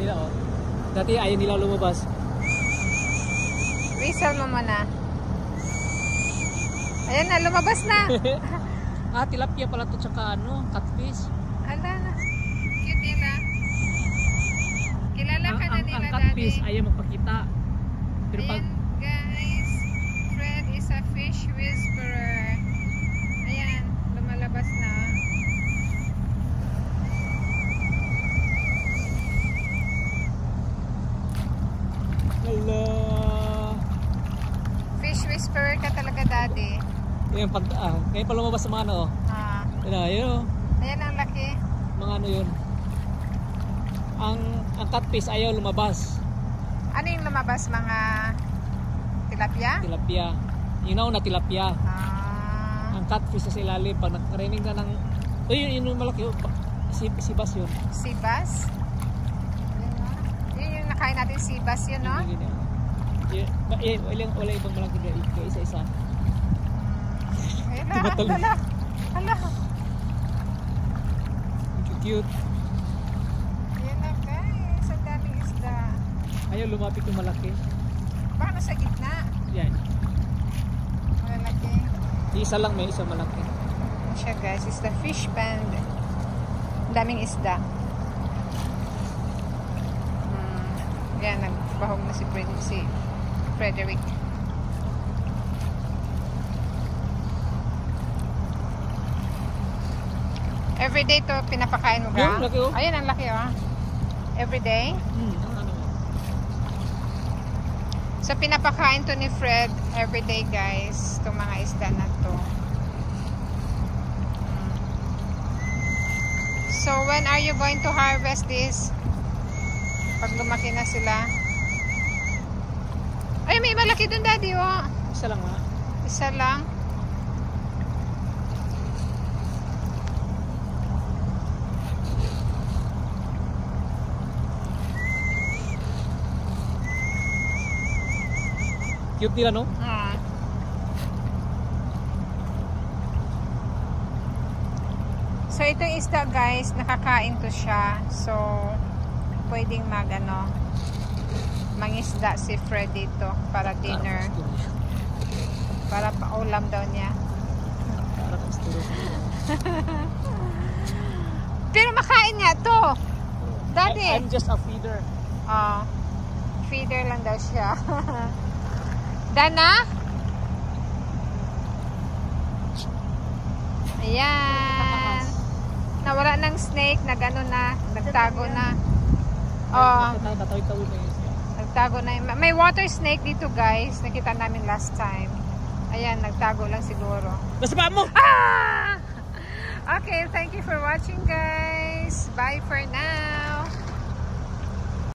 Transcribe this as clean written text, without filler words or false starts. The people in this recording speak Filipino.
nila, oh. Dati ayaw nila lumabas. Whistle mo muna. Ayan na, lumabas na. Tilapia pala to, tsaka ano, catfish. Ala na. Cute nila. Kilala ka na nila, ang catfish Daddy. ayaw magpakita. Pero pag... Ayan, guys. Fred is a fish whisperer. Ayan, lumalabas na. Hello. Fish whisperer ka talaga, Daddy. Ayan, ngayon pa lumabas sa mga ano, oh. Ayun, oh. Ayan ang laki. Mga ano yun. Ang catfish ayaw lumabas. Ano yung lumabas? Mga tilapia? Tilapia. Yung nauna tilapia. Ah. Ang catfish sa ilalim. Pag nakarinig na ng... yun yung malaki. Sibas yun. Sibas? Yun yung nakain natin sibas yun, no? Wala ibang malaki dyan. Isa-isa. Hala. Hala. Cute. Yan na, guys. Ang daming isda. Ayaw lumapit yung malaki. Baka nasa gitna. Yan. Malalaki. Isa lang, may isa malaki. Siya, guys. It's the fish pond. Ang daming isda. Yan, nagbahog na si Frederick. Everyday to pinapakain mo ba? Yung laki, oh. Ayun, ang laki, oh. Everyday? Ano? So, pinapakain to ni Fred everyday, guys. Itong mga isda na to. So, when are you going to harvest this? Pag lumaki na sila. Ay, may malaki dun, Daddy, oh. Isa lang, ha? Isa lang. Cute nila, no? So, itong isda, guys, nakakain to siya. So, pwedeng mangisda si Fred dito para dinner. Para paulam daw niya. Pero makain nga to. Daddy. I'm just a feeder. Feeder lang daw siya. Dana? Ayan. Nawala ng snake. Nagtago na. Nagtago na. May water snake dito, guys. Nakita namin last time. Ayan, nagtago lang siguro. Basta pa mo! Okay, thank you for watching, guys. Bye for now.